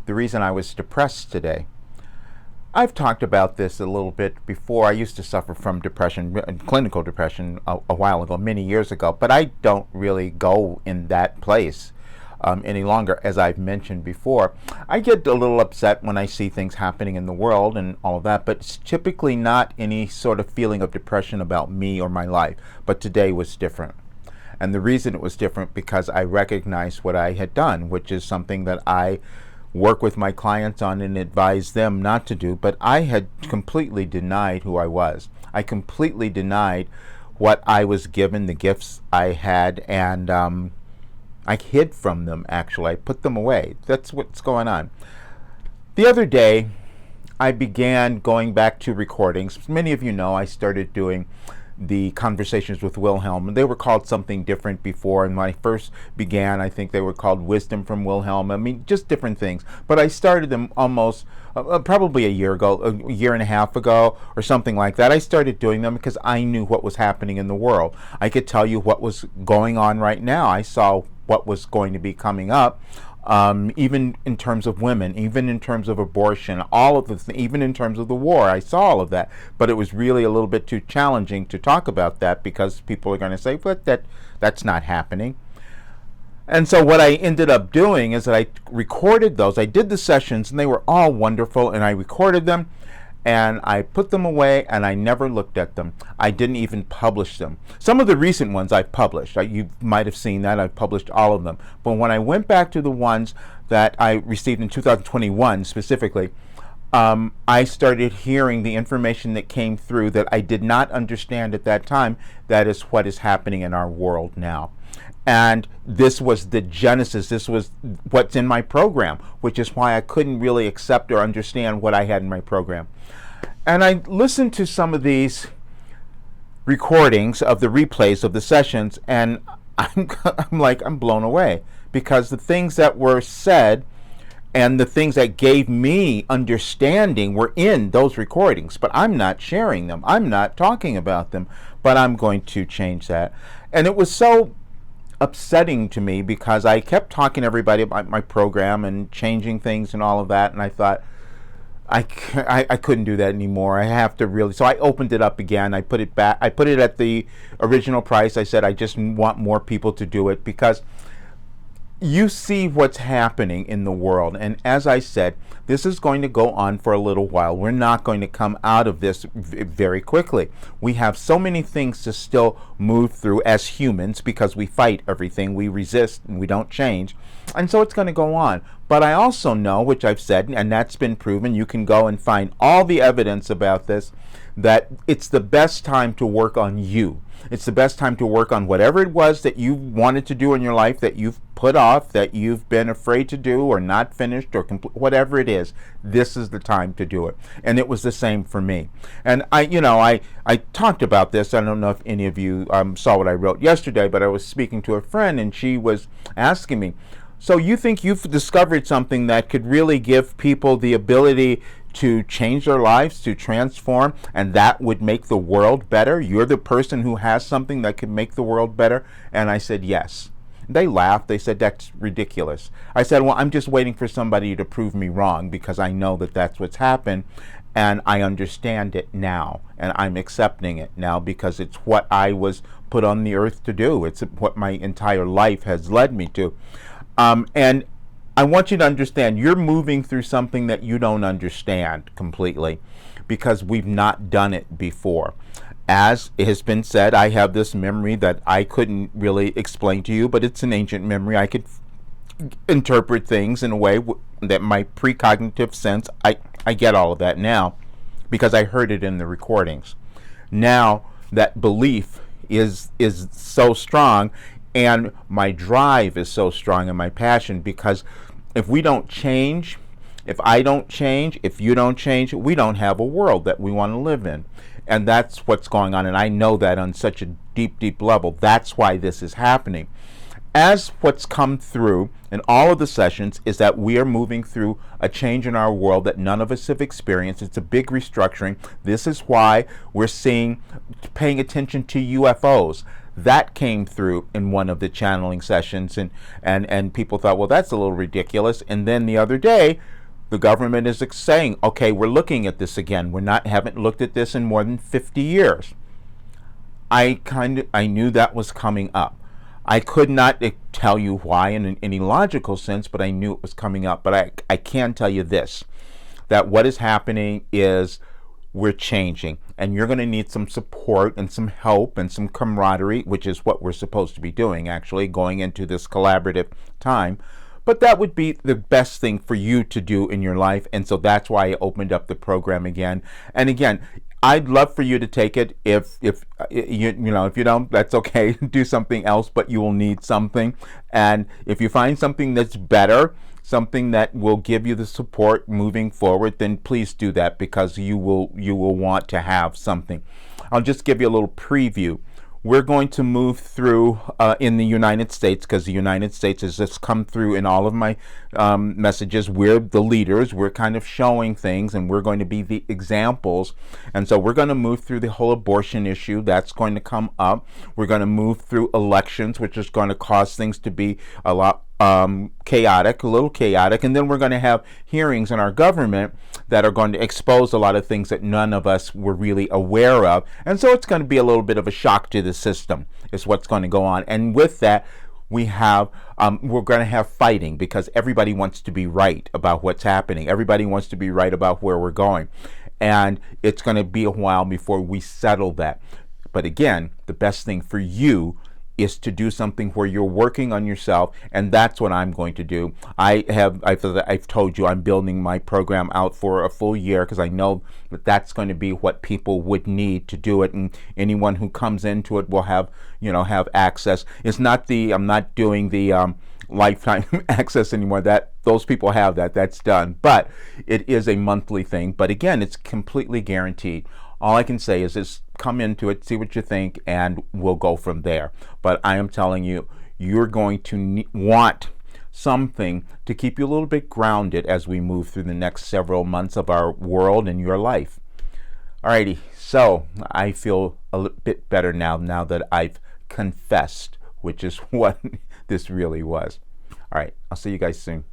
the reason I was depressed today. I've talked about this a little bit before. I used to suffer from depression, clinical depression, a while ago, many years ago, but I don't really go in that place any longer, as I've mentioned before. I get a little upset when I see things happening in the world and all of that, but it's typically not any sort of feeling of depression about me or my life. But today was different. And the reason it was different because I recognized what I had done, which is something that I work with my clients on and advise them not to do, but I had completely denied who I was. I completely denied what I was given, the gifts I had, and I hid from them, actually. I put them away. That's what's going on. The other day, I began going back to recordings. Many of you know I started doing the conversations with Wilhelm. They were called something different before, and when I first began, I think they were called Wisdom from Wilhelm. I mean, just different things. But I started them almost, probably a year ago, a year and a half ago, or something like that. I started doing them because I knew what was happening in the world. I could tell you what was going on right now. I saw what was going to be coming up. Even in terms of women, even in terms of abortion, all of this, even in terms of the war, I saw all of that. But it was really a little bit too challenging to talk about that because people are going to say, but that's not happening. And so what I ended up doing is that I recorded those. I did the sessions, and they were all wonderful, and I recorded them, and I put them away, and I never looked at them. I didn't even publish them. Some of the recent ones I've published. You might have seen that. I've published all of them. But when I went back to the ones that I received in 2021 specifically, I started hearing the information that came through that I did not understand at that time. That is what is happening in our world now. And this was the genesis. This was what's in my program, which is why I couldn't really accept or understand what I had in my program. And I listened to some of these recordings of the replays of the sessions, and I'm blown away, because the things that were said and the things that gave me understanding were in those recordings, but I'm not sharing them. I'm not talking about them, but I'm going to change that. And it was so upsetting to me because I kept talking to everybody about my program and changing things and all of that, and I thought I couldn't do that anymore. I have to really, so I opened it up again. I put it back. I put it at the original price. I said I just want more people to do it because you see what's happening in the world. And as I said, this is going to go on for a little while. We're not going to come out of this very quickly. We have so many things to still move through as humans because we fight everything, we resist, and we don't change. And so it's going to go on. But I also know, which I've said, and that's been proven, you can go and find all the evidence about this, that it's the best time to work on you. It's the best time to work on whatever it was that you wanted to do in your life that you've put off, that you've been afraid to do or not finished or whatever it is. This is the time to do it. And it was the same for me. And I talked about this. I don't know if any of you saw what I wrote yesterday, but I was speaking to a friend and she was asking me, so you think you've discovered something that could really give people the ability to change their lives, to transform, and that would make the world better? You're the person who has something that could make the world better? And I said, yes. They laughed. They said, that's ridiculous. I said, well, I'm just waiting for somebody to prove me wrong because I know that that's what's happened, and I understand it now, and I'm accepting it now because it's what I was put on the earth to do. It's what my entire life has led me to. And I want you to understand, you're moving through something that you don't understand completely because we've not done it before. As it has been said, I have this memory that I couldn't really explain to you, but it's an ancient memory. I could interpret things in a way that my precognitive sense, I get all of that now because I heard it in the recordings. Now that belief is so strong, and my drive is so strong, and my passion, because if we don't change, if I don't change, if you don't change, we don't have a world that we want to live in. And that's what's going on, and I know that on such a deep, deep level. That's why this is happening. As what's come through in all of the sessions is that we are moving through a change in our world that none of us have experienced. It's a big restructuring. This is why we're paying attention to UFOs. That came through in one of the channeling sessions, and people thought, well, that's a little ridiculous. And then the other day, The government is saying, okay, we're looking at this again. Haven't looked at this in more than 50 years. I knew that was coming up. I could not tell you why in any logical sense, but I knew it was coming up. But I can tell you this, that what is happening is we're changing, and you're going to need some support and some help and some camaraderie, which is what we're supposed to be doing, actually, going into this collaborative time. But that would be the best thing for you to do in your life, and so that's why I opened up the program again. And again, I'd love for you to take it. If if you don't, that's okay. Do something else, but you will need something. And if you find something that's better, something that will give you the support moving forward, then please do that, because you will want to have something. I'll just give you a little preview. We're going to move through in the United States, because the United States has just come through in all of my messages. We're the leaders. We're kind of showing things, and we're going to be the examples. And so we're going to move through the whole abortion issue. That's going to come up. We're going to move through elections, which is going to cause things to be a lot chaotic, a little chaotic. And then we're going to have hearings in our government that are going to expose a lot of things that none of us were really aware of. And so it's going to be a little bit of a shock to the system, is what's going to go on. And with that, we're going to have fighting, because everybody wants to be right about what's happening. Everybody wants to be right about where we're going. And it's going to be a while before we settle that. But again, the best thing for you is to do something where you're working on yourself, and that's what I'm going to do. I've told you I'm building my program out for a full year, because I know that that's going to be what people would need to do it, and anyone who comes into it will have access. I'm not doing the lifetime access anymore. That those people have that's done, but it is a monthly thing. But again, it's completely guaranteed. All I can say is come into it, see what you think, and we'll go from there. But I am telling you, you're going to want something to keep you a little bit grounded as we move through the next several months of our world and your life. Alrighty, so I feel a little bit better now that I've confessed, which is what this really was. All right, I'll see you guys soon.